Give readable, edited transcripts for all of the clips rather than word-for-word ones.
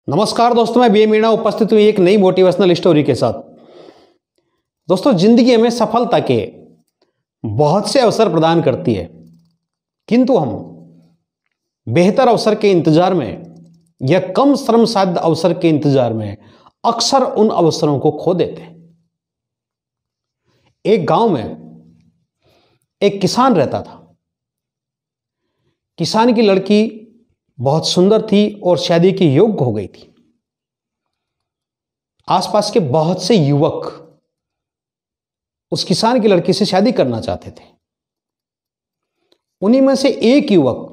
नमस्कार दोस्तों, मैं बी मीणा उपस्थित हुई एक नई मोटिवेशनल स्टोरी के साथ। दोस्तों, जिंदगी हमें सफलता के बहुत से अवसर प्रदान करती है, किंतु हम बेहतर अवसर के इंतजार में या कम श्रम साध्य अवसर के इंतजार में अक्सर उन अवसरों को खो देते हैं। एक गांव में एक किसान रहता था। किसान की लड़की बहुत सुंदर थी और शादी के योग्य हो गई थी। आसपास के बहुत से युवक उस किसान की लड़की से शादी करना चाहते थे। उन्हीं में से एक युवक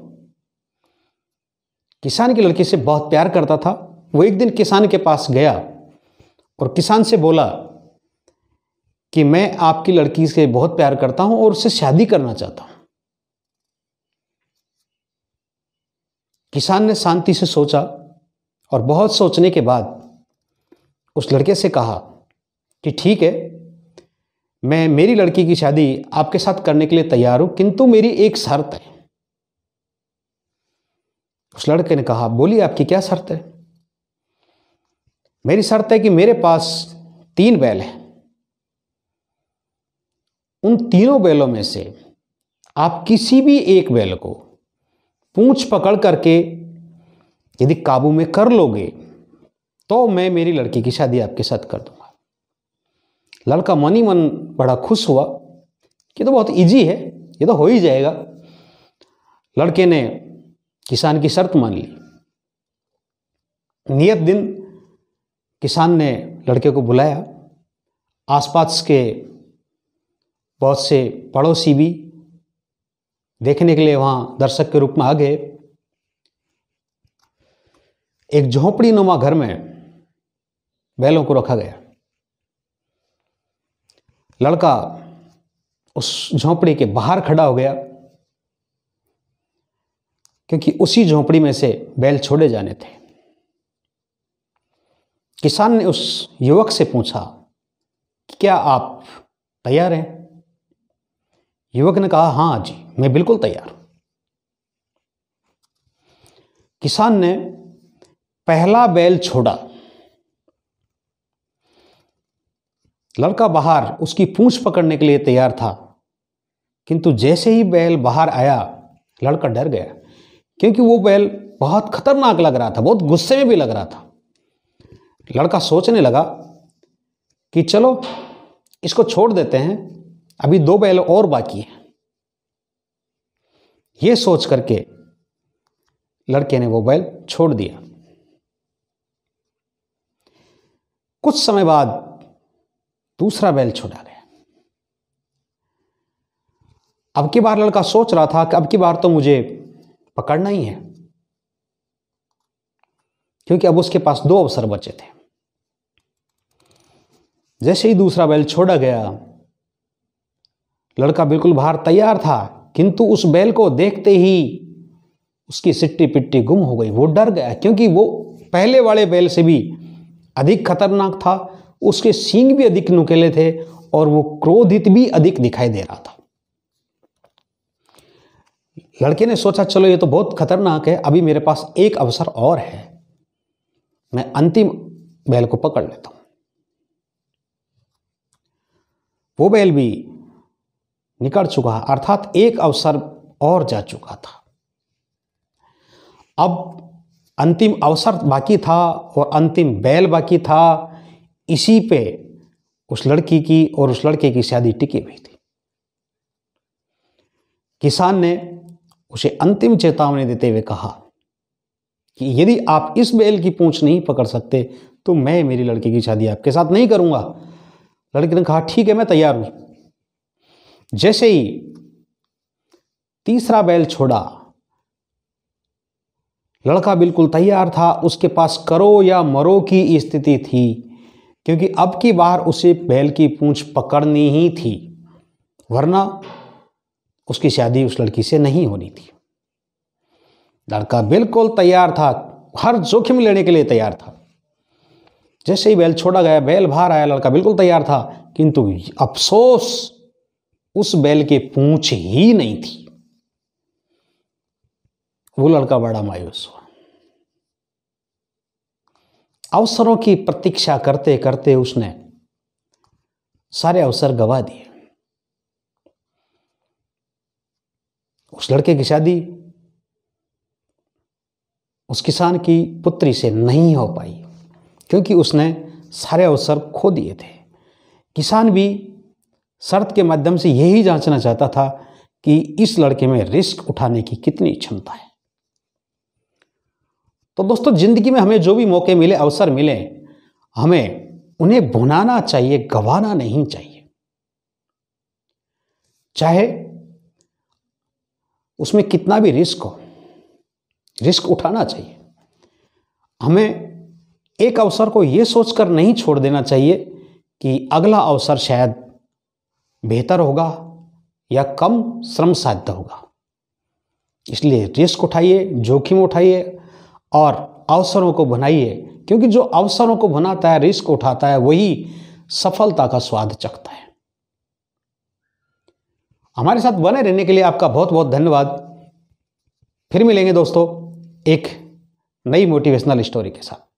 किसान की लड़की से बहुत प्यार करता था। वो एक दिन किसान के पास गया और किसान से बोला कि मैं आपकी लड़की से बहुत प्यार करता हूं और उससे शादी करना चाहता हूं। किसान ने शांति से सोचा और बहुत सोचने के बाद उस लड़के से कहा कि ठीक है, मैं मेरी लड़की की शादी आपके साथ करने के लिए तैयार हूं, किंतु मेरी एक शर्त है। उस लड़के ने कहा, बोलिए आपकी क्या शर्त है? मेरी शर्त है कि मेरे पास 3 बैल हैं। उन तीनों बैलों में से आप किसी भी एक बैल को पूंछ पकड़ करके यदि काबू में कर लोगे तो मैं मेरी लड़की की शादी आपके साथ कर दूंगा। लड़का मन ही मन बड़ा खुश हुआ कि तो बहुत इजी है, ये तो हो ही जाएगा। लड़के ने किसान की शर्त मान ली। नियत दिन किसान ने लड़के को बुलाया। आसपास के बहुत से पड़ोसी भी देखने के लिए वहां दर्शक के रूप में आ गए। एक झोंपड़ी नुमा घर में बैलों को रखा गया। लड़का उस झोंपड़ी के बाहर खड़ा हो गया, क्योंकि उसी झोंपड़ी में से बैल छोड़े जाने थे। किसान ने उस युवक से पूछा कि क्या आप तैयार हैं? युवक ने कहा, हां जी, मैं बिल्कुल तैयार हूं। किसान ने पहला बैल छोड़ा। लड़का बाहर उसकी पूंछ पकड़ने के लिए तैयार था, किंतु जैसे ही बैल बाहर आया लड़का डर गया, क्योंकि वो बैल बहुत खतरनाक लग रहा था, बहुत गुस्से में भी लग रहा था। लड़का सोचने लगा कि चलो इसको छोड़ देते हैं, अभी 2 बैल और बाकी हैं। यह सोच करके लड़के ने वो बैल छोड़ दिया। कुछ समय बाद दूसरा बैल छोड़ा गया। अब की बार लड़का सोच रहा था कि अब की बार तो मुझे पकड़ना ही है, क्योंकि अब उसके पास 2 अवसर बचे थे। जैसे ही दूसरा बैल छोड़ा गया, लड़का बिल्कुल बाहर तैयार था, किंतु उस बैल को देखते ही उसकी सिट्टी पिट्टी गुम हो गई। वो डर गया, क्योंकि वो पहले वाले बैल से भी अधिक खतरनाक था। उसके सींग भी अधिक नुकीले थे और वो क्रोधित भी अधिक दिखाई दे रहा था। लड़के ने सोचा, चलो ये तो बहुत खतरनाक है, अभी मेरे पास एक अवसर और है, मैं अंतिम बैल को पकड़ लेता हूं। वो बैल भी निकल चुका, अर्थात एक अवसर और जा चुका था। अब अंतिम अवसर बाकी था और अंतिम बैल बाकी था। इसी पे उस लड़की की और उस लड़के की शादी टिकी हुई थी। किसान ने उसे अंतिम चेतावनी देते हुए कहा कि यदि आप इस बैल की पूंछ नहीं पकड़ सकते तो मैं मेरी लड़की की शादी आपके साथ नहीं करूंगा। लड़के ने कहा, ठीक है, मैं तैयार हूं। जैसे ही तीसरा बैल छोड़ा, लड़का बिल्कुल तैयार था। उसके पास करो या मरो की स्थिति थी, क्योंकि अब की बार उसे बैल की पूंछ पकड़नी ही थी, वरना उसकी शादी उस लड़की से नहीं होनी थी। लड़का बिल्कुल तैयार था, हर जोखिम लेने के लिए तैयार था। जैसे ही बैल छोड़ा गया, बैल बाहर आया, लड़का बिल्कुल तैयार था, किंतु अफसोस उस बैल के पूंछ ही नहीं थी। वो लड़का बड़ा मायूस हुआ। अवसरों की प्रतीक्षा करते करते उसने सारे अवसर गंवा दिए। उस लड़के की शादी उस किसान की पुत्री से नहीं हो पाई क्योंकि उसने सारे अवसर खो दिए थे। किसान भी शर्त के माध्यम से यही जांचना चाहता था कि इस लड़के में रिस्क उठाने की कितनी क्षमता है। तो दोस्तों, जिंदगी में हमें जो भी मौके मिले, अवसर मिले, हमें उन्हें भुनाना चाहिए, गंवाना नहीं चाहिए। चाहे उसमें कितना भी रिस्क हो, रिस्क उठाना चाहिए। हमें एक अवसर को यह सोचकर नहीं छोड़ देना चाहिए कि अगला अवसर शायद बेहतर होगा या कम श्रम साध्य होगा। इसलिए रिस्क उठाइए, जोखिम उठाइए और अवसरों को बनाइए, क्योंकि जो अवसरों को बनाता है, रिस्क उठाता है, वही सफलता का स्वाद चखता है। हमारे साथ बने रहने के लिए आपका बहुत बहुत धन्यवाद। फिर मिलेंगे दोस्तों एक नई मोटिवेशनल स्टोरी के साथ।